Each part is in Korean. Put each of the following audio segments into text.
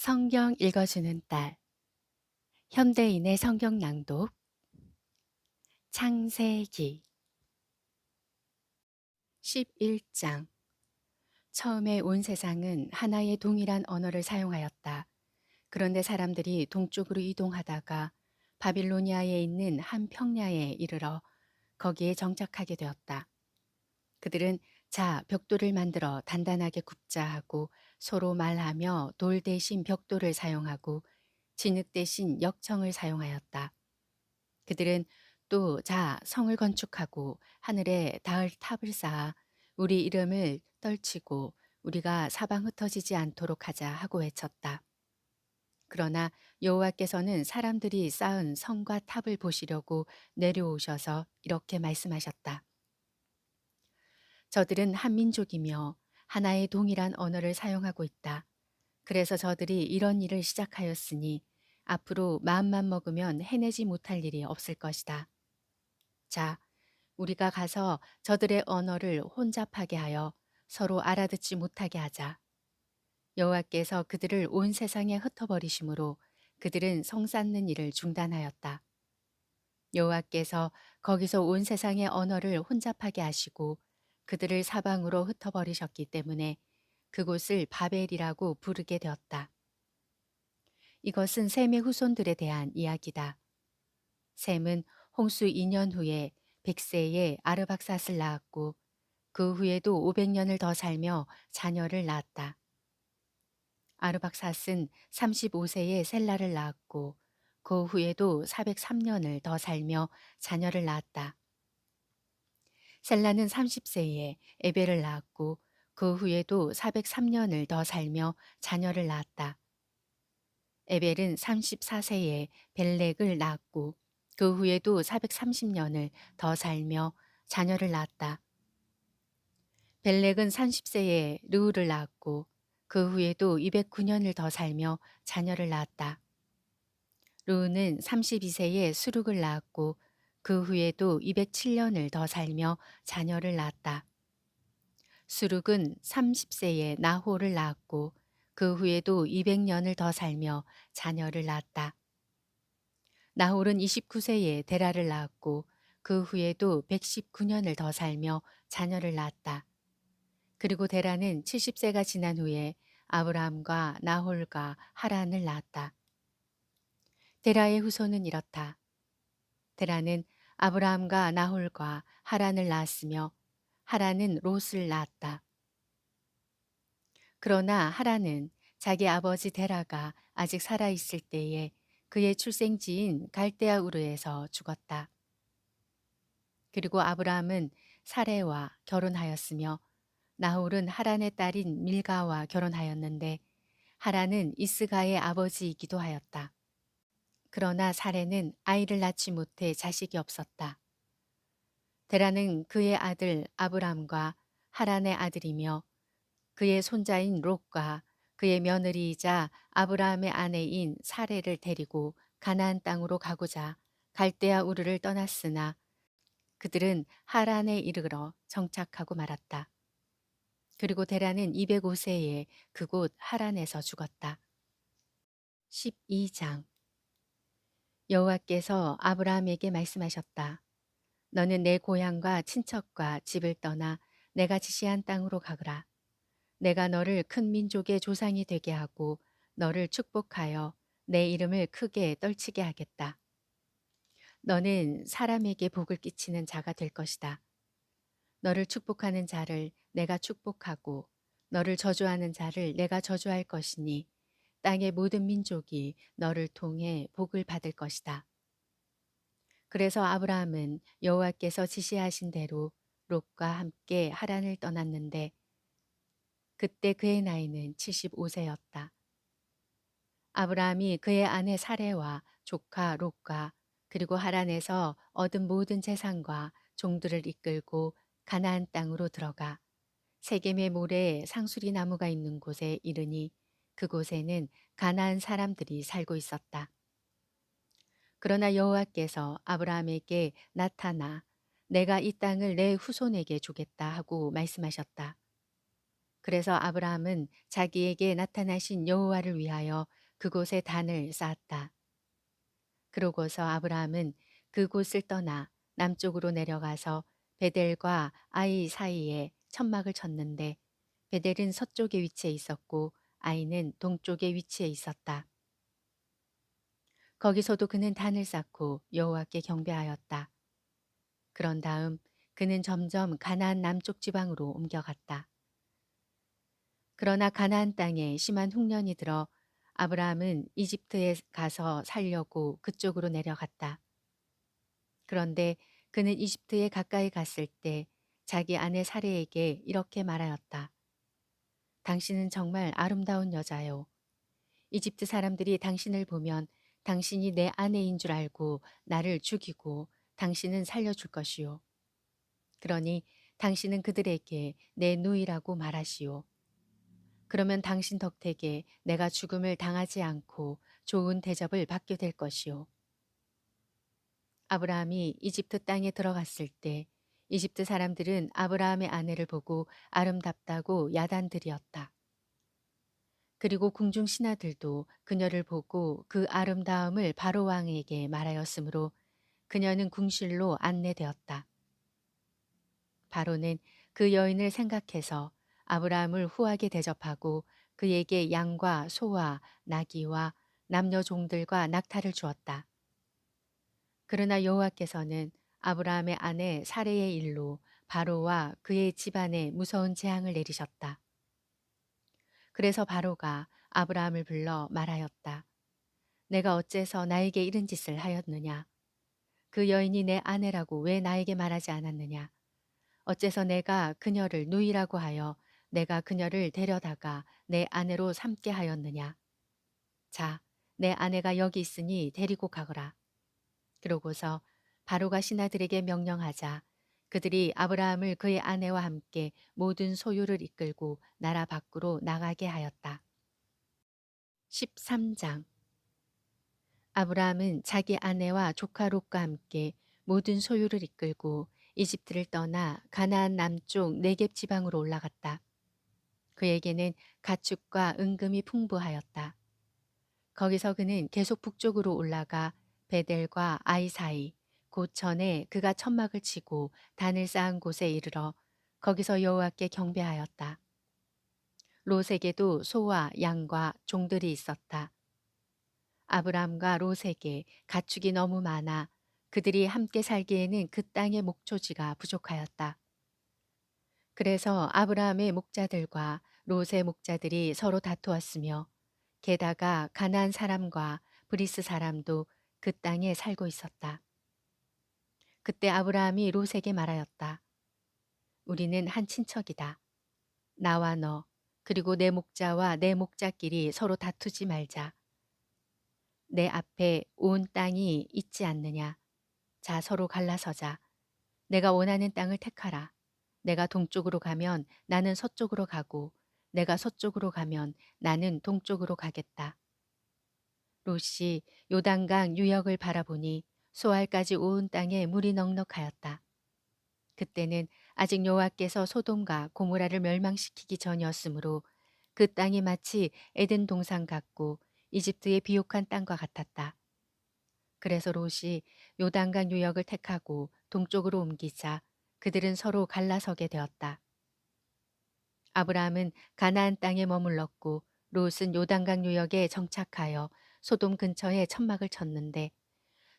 성경 읽어주는 딸, 현대인의 성경 낭독, 창세기 11장. 처음에 온 세상은 하나의 동일한 언어를 사용하였다. 그런데 사람들이 동쪽으로 이동하다가 바빌로니아에 있는 한 평야에 이르러 거기에 정착하게 되었다. 그들은 자, 벽돌을 만들어 단단하게 굽자 하고 서로 말하며 돌 대신 벽돌을 사용하고 진흙 대신 역청을 사용하였다. 그들은 또 자, 성을 건축하고 하늘에 닿을 탑을 쌓아 우리 이름을 떨치고 우리가 사방 흩어지지 않도록 하자 하고 외쳤다. 그러나 여호와께서는 사람들이 쌓은 성과 탑을 보시려고 내려오셔서 이렇게 말씀하셨다. 저들은 한 민족이며 하나의 동일한 언어를 사용하고 있다. 그래서 저들이 이런 일을 시작하였으니 앞으로 마음만 먹으면 해내지 못할 일이 없을 것이다. 자, 우리가 가서 저들의 언어를 혼잡하게 하여 서로 알아듣지 못하게 하자. 여호와께서 그들을 온 세상에 흩어버리심으로 그들은 성 쌓는 일을 중단하였다. 여호와께서 거기서 온 세상의 언어를 혼잡하게 하시고 그들을 사방으로 흩어버리셨기 때문에 그곳을 바벨이라고 부르게 되었다. 이것은 셈의 후손들에 대한 이야기다. 셈은 홍수 2년 후에 100세에 아르박삿을 낳았고 그 후에도 500년을 더 살며 자녀를 낳았다. 아르박삿은 35세에 셀라를 낳았고 그 후에도 403년을 더 살며 자녀를 낳았다. 셀라는 30세에 에벨을 낳았고 그 후에도 403년을 더 살며 자녀를 낳았다. 에벨은 34세에 벨렉을 낳았고 그 후에도 430년을 더 살며 자녀를 낳았다. 벨렉은 30세에 르우를 낳았고 그 후에도 209년을 더 살며 자녀를 낳았다. 르우는 32세에 수룩을 낳았고 그 후에도 207년을 더 살며 자녀를 낳았다. 수룩은 30세에 나홀을 낳았고 그 후에도 200년을 더 살며 자녀를 낳았다. 나홀은 29세에 데라를 낳았고 그 후에도 119년을 더 살며 자녀를 낳았다. 그리고 데라는 70세가 지난 후에 아브라함과 나홀과 하란을 낳았다. 데라의 후손은 이렇다. 데라는 아브라함과 나홀과 하란을 낳았으며 하란은 롯을 낳았다. 그러나 하란은 자기 아버지 데라가 아직 살아있을 때에 그의 출생지인 갈대아 우르에서 죽었다. 그리고 아브라함은 사레와 결혼하였으며 나홀은 하란의 딸인 밀가와 결혼하였는데 하란은 이스가의 아버지이기도 하였다. 그러나 사레는 아이를 낳지 못해 자식이 없었다. 데라는 그의 아들 아브람과 하란의 아들이며 그의 손자인 롯과 그의 며느리이자 아브라함의 아내인 사레를 데리고 가나안 땅으로 가고자 갈대아 우르를 떠났으나 그들은 하란에 이르러 정착하고 말았다. 그리고 데라는 205세에 그곳 하란에서 죽었다. 12장. 여호와께서 아브라함에게 말씀하셨다. 너는 내 고향과 친척과 집을 떠나 내가 지시한 땅으로 가거라. 내가 너를 큰 민족의 조상이 되게 하고 너를 축복하여 내 이름을 크게 떨치게 하겠다. 너는 사람에게 복을 끼치는 자가 될 것이다. 너를 축복하는 자를 내가 축복하고 너를 저주하는 자를 내가 저주할 것이니 땅의 모든 민족이 너를 통해 복을 받을 것이다. 그래서 아브라함은 여호와께서 지시하신 대로 롯과 함께 하란을 떠났는데 그때 그의 나이는 75세였다. 아브라함이 그의 아내 사레와 조카 롯과 그리고 하란에서 얻은 모든 재산과 종들을 이끌고 가나안 땅으로 들어가 세겜의 모래에 상수리 나무가 있는 곳에 이르니 그곳에는 가나안 사람들이 살고 있었다. 그러나 여호와께서 아브라함에게 나타나 내가 이 땅을 내 후손에게 주겠다 하고 말씀하셨다. 그래서 아브라함은 자기에게 나타나신 여호와를 위하여 그곳에 단을 쌓았다. 그러고서 아브라함은 그곳을 떠나 남쪽으로 내려가서 베델과 아이 사이에 천막을 쳤는데 베델은 서쪽에 위치해 있었고 아이는 동쪽에 위치해 있었다. 거기서도 그는 단을 쌓고 여호와께 경배하였다. 그런 다음 그는 점점 가나안 남쪽 지방으로 옮겨갔다. 그러나 가나안 땅에 심한 흉년이 들어 아브라함은 이집트에 가서 살려고 그쪽으로 내려갔다. 그런데 그는 이집트에 가까이 갔을 때 자기 아내 사레에게 이렇게 말하였다. 당신은 정말 아름다운 여자요. 이집트 사람들이 당신을 보면 당신이 내 아내인 줄 알고 나를 죽이고 당신은 살려줄 것이요. 그러니 당신은 그들에게 내 누이라고 말하시오. 그러면 당신 덕택에 내가 죽음을 당하지 않고 좋은 대접을 받게 될 것이오. 아브라함이 이집트 땅에 들어갔을 때 이집트 사람들은 아브라함의 아내를 보고 아름답다고 야단들이었다. 그리고 궁중 신하들도 그녀를 보고 그 아름다움을 바로 왕에게 말하였으므로 그녀는 궁실로 안내되었다. 바로는 그 여인을 생각해서 아브라함을 후하게 대접하고 그에게 양과 소와 나귀와 남녀 종들과 낙타를 주었다. 그러나 여호와께서는 아브라함의 아내 사레의 일로 바로와 그의 집안에 무서운 재앙을 내리셨다. 그래서 바로가 아브라함을 불러 말하였다. 내가 어째서 나에게 이런 짓을 하였느냐? 그 여인이 내 아내라고 왜 나에게 말하지 않았느냐? 어째서 내가 그녀를 누이라고 하여 내가 그녀를 데려다가 내 아내로 삼게 하였느냐? 자, 내 아내가 여기 있으니 데리고 가거라. 그러고서 바로가 신하들에게 명령하자 그들이 아브라함을 그의 아내와 함께 모든 소유를 이끌고 나라 밖으로 나가게 하였다. 13장 아브라함은 자기 아내와 조카 롯과 함께 모든 소유를 이끌고 이집트를 떠나 가나안 남쪽 네겝 지방으로 올라갔다. 그에게는 가축과 은금이 풍부하였다. 거기서 그는 계속 북쪽으로 올라가 베델과 아이 사이 곧 전에 그가 천막을 치고 단을 쌓은 곳에 이르러 거기서 여호와께 경배하였다. 롯에게도 소와 양과 종들이 있었다. 아브람과 롯에게 가축이 너무 많아 그들이 함께 살기에는 그 땅의 목초지가 부족하였다. 그래서 아브라함의 목자들과 롯의 목자들이 서로 다투었으며 게다가 가나안 사람과 브리스 사람도 그 땅에 살고 있었다. 그때 아브라함이 롯에게 말하였다. 우리는 한 친척이다. 나와 너 그리고 내 목자와 내 목자끼리 서로 다투지 말자. 내 앞에 온 땅이 있지 않느냐. 자 서로 갈라서자. 내가 원하는 땅을 택하라. 내가 동쪽으로 가면 나는 서쪽으로 가고 내가 서쪽으로 가면 나는 동쪽으로 가겠다. 롯이 요단강 유역을 바라보니 소알까지 온 땅에 물이 넉넉하였다. 그때는 아직 여호와께서 소돔과 고모라를 멸망시키기 전이었으므로 그 땅이 마치 에덴 동산 같고 이집트의 비옥한 땅과 같았다. 그래서 롯이 요단강 유역을 택하고 동쪽으로 옮기자 그들은 서로 갈라서게 되었다. 아브라함은 가나안 땅에 머물렀고 롯은 요단강 유역에 정착하여 소돔 근처에 천막을 쳤는데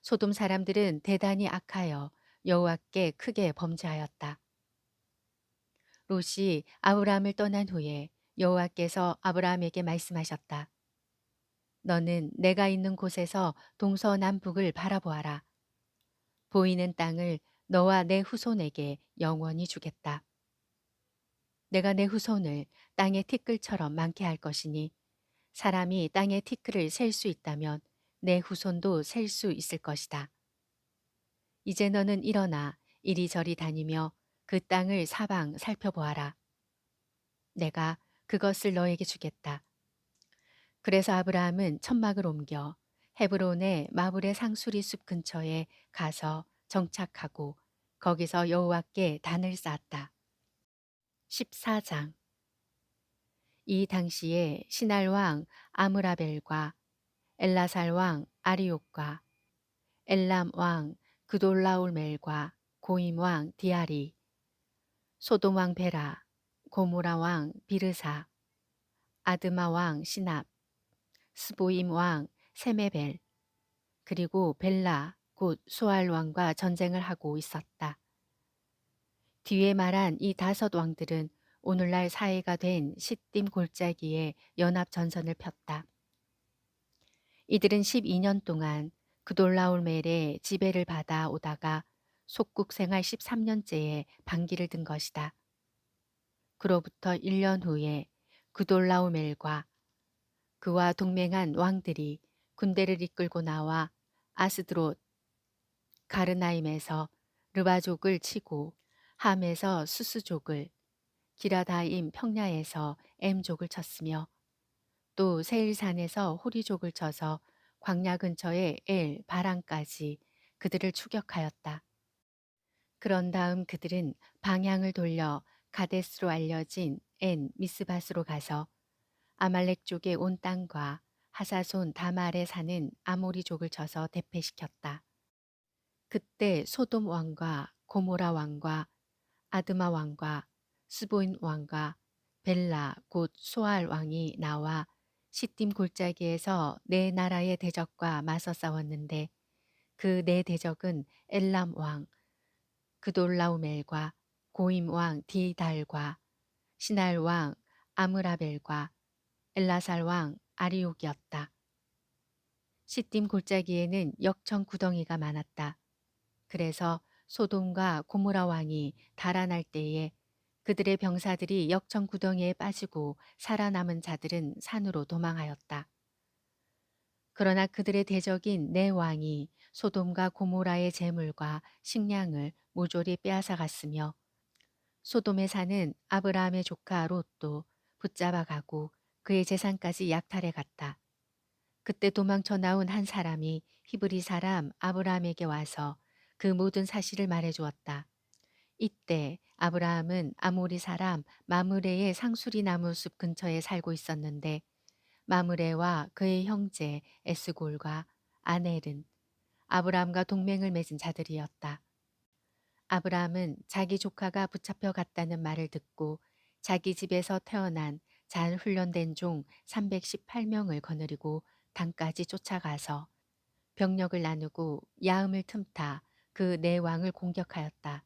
소돔 사람들은 대단히 악하여 여호와께 크게 범죄하였다. 롯이 아브라함을 떠난 후에 여호와께서 아브라함에게 말씀하셨다. 너는 내가 있는 곳에서 동서남북을 바라보아라. 보이는 땅을 너와 내 후손에게 영원히 주겠다. 내가 내 후손을 땅의 티끌처럼 많게 할 것이니 사람이 땅의 티끌을 셀 수 있다면 내 후손도 셀 수 있을 것이다. 이제 너는 일어나 이리저리 다니며 그 땅을 사방 살펴보아라. 내가 그것을 너에게 주겠다. 그래서 아브라함은 천막을 옮겨 헤브론의 마블의 상수리 숲 근처에 가서 정착하고 거기서 여호와께 단을 쌓았다. 14장 이 당시에 시날 왕 아므라벨과 엘라살 왕 아리옥과 엘람 왕 그돌라올멜과 고임 왕 디아리, 소돔 왕 베라, 고모라 왕 비르사, 아드마 왕 시납, 스보임 왕 세메벨, 그리고 벨라 곧 수알 왕과 전쟁을 하고 있었다. 뒤에 말한 이 5 왕들은 오늘날 사해가 된 시딤 골짜기에 연합 전선을 폈다. 이들은 12년 동안 그돌라올멜의 지배를 받아 오다가 속국 생활 13년째에 반기를 든 것이다. 그로부터 1년 후에 그돌라오멜과 그와 동맹한 왕들이 군대를 이끌고 나와 아스드롯 가르나임에서 르바족을 치고 함에서 수스족을, 기라다임 평야에서 엠족을 쳤으며 또 세일산에서 호리족을 쳐서 광야 근처의 엘 바란까지 그들을 추격하였다. 그런 다음 그들은 방향을 돌려 가데스로 알려진 엔 미스바스로 가서 아말렉 쪽의 온 땅과 하사손 다말에 사는 아모리족을 쳐서 대패시켰다. 그때 소돔 왕과 고모라 왕과 아드마 왕과 스보인 왕과 벨라 곧 소알 왕이 나와 시딤 골짜기에서 네 나라의 대적과 맞서 싸웠는데 그 네 대적은 엘람 왕 그돌라우멜과 고임 왕 디달과 시날 왕 아므라벨과 엘라살 왕 아리옥이었다. 시딤 골짜기에는 역청 구덩이가 많았다. 그래서 소돔과 고모라 왕이 달아날 때에 그들의 병사들이 역청 구덩이에 빠지고 살아남은 자들은 산으로 도망하였다. 그러나 그들의 대적인 네 왕이 소돔과 고모라의 재물과 식량을 모조리 빼앗아갔으며 소돔에 사는 아브라함의 조카 롯도 붙잡아 가고 그의 재산까지 약탈해 갔다. 그때 도망쳐 나온 한 사람이 히브리 사람 아브라함에게 와서 그 모든 사실을 말해 주었다. 이때 아브라함은 아모리 사람 마므레의 상수리 나무 숲 근처에 살고 있었는데 마므레와 그의 형제 에스골과 아넬은 아브라함과 동맹을 맺은 자들이었다. 아브라함은 자기 조카가 붙잡혀 갔다는 말을 듣고 자기 집에서 태어난 잘 훈련된 종 318명을 거느리고 단까지 쫓아가서 병력을 나누고 야음을 틈타 그 네 왕을 공격하였다.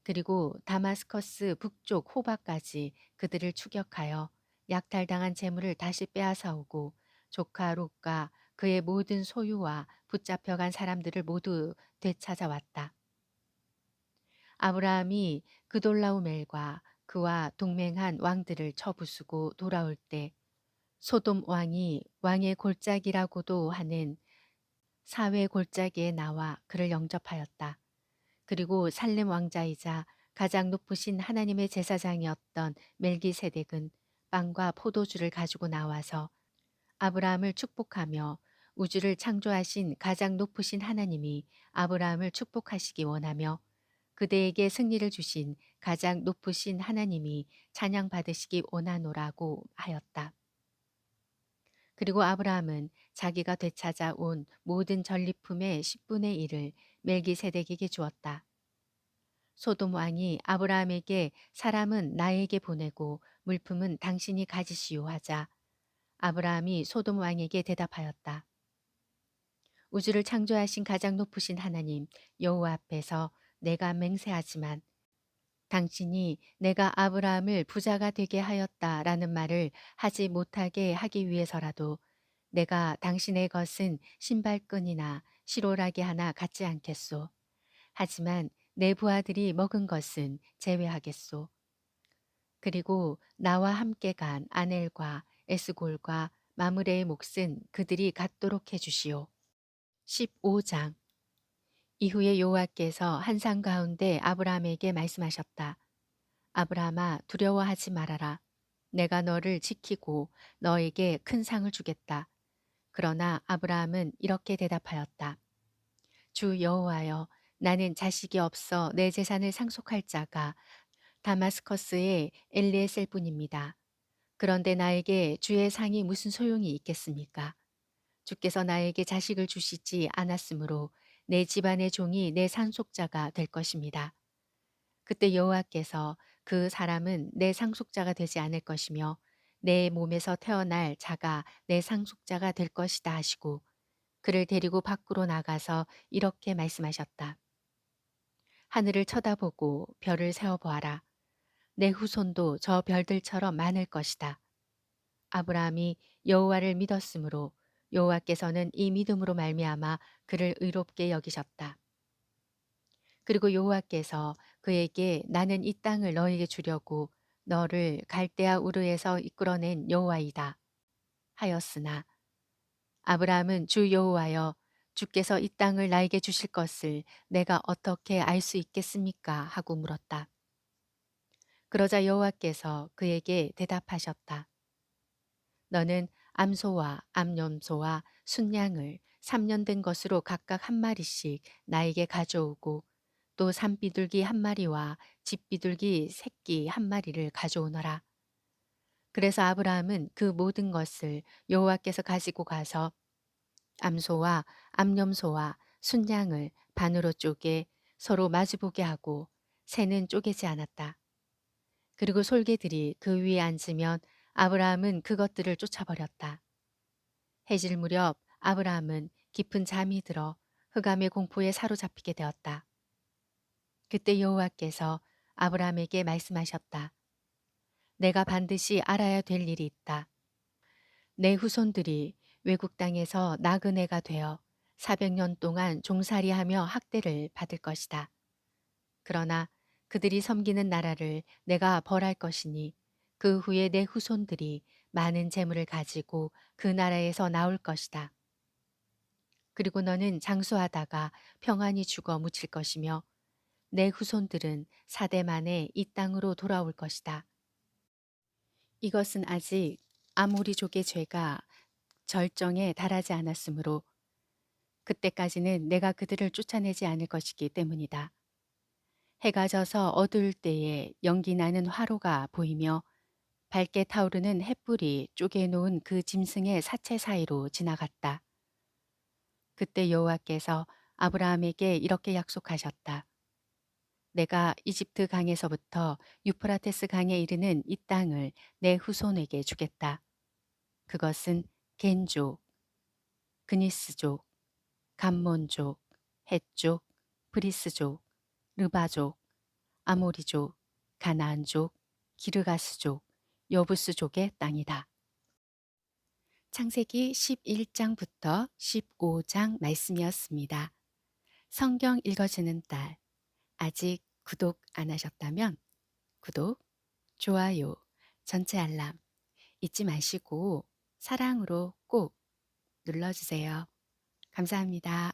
그리고 다마스커스 북쪽 호바까지 그들을 추격하여 약탈당한 재물을 다시 빼앗아 오고 조카 롯과 그의 모든 소유와 붙잡혀간 사람들을 모두 되찾아왔다. 아브라함이 그돌라오멜과 그와 동맹한 왕들을 쳐부수고 돌아올 때 소돔 왕이 왕의 골짜기라고도 하는 사회 골짜기에 나와 그를 영접하였다. 그리고 살렘 왕자이자 가장 높으신 하나님의 제사장이었던 멜기세덱은 빵과 포도주를 가지고 나와서 아브라함을 축복하며 우주를 창조하신 가장 높으신 하나님이 아브라함을 축복하시기 원하며 그대에게 승리를 주신 가장 높으신 하나님이 찬양받으시기 원하노라고 하였다. 그리고 아브라함은 자기가 되찾아 온 모든 전리품의 10분의 1을 멜기세덱에게 주었다. 소돔 왕이 아브라함에게 사람은 나에게 보내고 물품은 당신이 가지시오 하자 아브라함이 소돔 왕에게 대답하였다. 우주를 창조하신 가장 높으신 하나님 여호와 앞에서 내가 맹세하지만 당신이 내가 아브라함을 부자가 되게 하였다라는 말을 하지 못하게 하기 위해서라도 내가 당신의 것은 신발끈이나 시로라기 하나 갖지 않겠소. 하지만 내 부하들이 먹은 것은 제외하겠소. 그리고 나와 함께 간 아넬과 에스골과 마므레의 몫은 그들이 갖도록 해주시오. 15장. 이후에 여호와께서 한 산 가운데 아브라함에게 말씀하셨다. 아브라함아 두려워하지 말아라. 내가 너를 지키고 너에게 큰 상을 주겠다. 그러나 아브라함은 이렇게 대답하였다. 주 여호와여, 나는 자식이 없어 내 재산을 상속할 자가 다마스커스의 엘리에셀뿐입니다. 그런데 나에게 주의 상이 무슨 소용이 있겠습니까? 주께서 나에게 자식을 주시지 않았으므로 내 집안의 종이 내 상속자가 될 것입니다. 그때 여호와께서 그 사람은 내 상속자가 되지 않을 것이며 내 몸에서 태어날 자가 내 상속자가 될 것이다 하시고 그를 데리고 밖으로 나가서 이렇게 말씀하셨다. 하늘을 쳐다보고 별을 세어 보아라. 내 후손도 저 별들처럼 많을 것이다. 아브라함이 여호와를 믿었으므로 여호와께서는 이 믿음으로 말미암아 그를 의롭게 여기셨다. 그리고 여호와께서 그에게 나는 이 땅을 너에게 주려고 너를 갈대아 우르에서 이끌어낸 여호와이다 하였으나 아브라함은 주 여호와여 주께서 이 땅을 나에게 주실 것을 내가 어떻게 알 수 있겠습니까 하고 물었다. 그러자 여호와께서 그에게 대답하셨다. 너는 암소와 암염소와 순양을 3년 된 것으로 각각 한 마리씩 나에게 가져오고 또 산비둘기 한 마리와 집비둘기 새끼 한 마리를 가져오너라. 그래서 아브라함은 그 모든 것을 여호와께서 가지고 가서 암소와 암염소와 순양을 반으로 쪼개 서로 마주보게 하고 새는 쪼개지 않았다. 그리고 솔개들이 그 위에 앉으면 아브라함은 그것들을 쫓아버렸다. 해질 무렵 아브라함은 깊은 잠이 들어 흑암의 공포에 사로잡히게 되었다. 그때 여호와께서 아브라함에게 말씀하셨다. 내가 반드시 알아야 될 일이 있다. 내 후손들이 외국 땅에서 나그네가 되어 400년 동안 종살이하며 학대를 받을 것이다. 그러나 그들이 섬기는 나라를 내가 벌할 것이니 그 후에 내 후손들이 많은 재물을 가지고 그 나라에서 나올 것이다. 그리고 너는 장수하다가 평안히 죽어 묻힐 것이며 내 후손들은 4대 만에 이 땅으로 돌아올 것이다. 이것은 아직 아모리족의 죄가 절정에 달하지 않았으므로 그때까지는 내가 그들을 쫓아내지 않을 것이기 때문이다. 해가 져서 어두울 때에 연기 나는 화로가 보이며 밝게 타오르는 햇불이 쪼개놓은 그 짐승의 사체 사이로 지나갔다. 그때 여호와께서 아브라함에게 이렇게 약속하셨다. 내가 이집트 강에서부터 유프라테스 강에 이르는 이 땅을 내 후손에게 주겠다. 그것은 겐족, 그니스족, 감몬족, 헷족, 브리스족, 르바족, 아모리족, 가나안족, 기르가스족, 여부스족의 땅이다. 창세기 11장부터 15장 말씀이었습니다. 성경 읽어주는 딸, 아직 구독 안 하셨다면 구독, 좋아요, 전체 알람 잊지 마시고 사랑으로 꼭 눌러주세요. 감사합니다.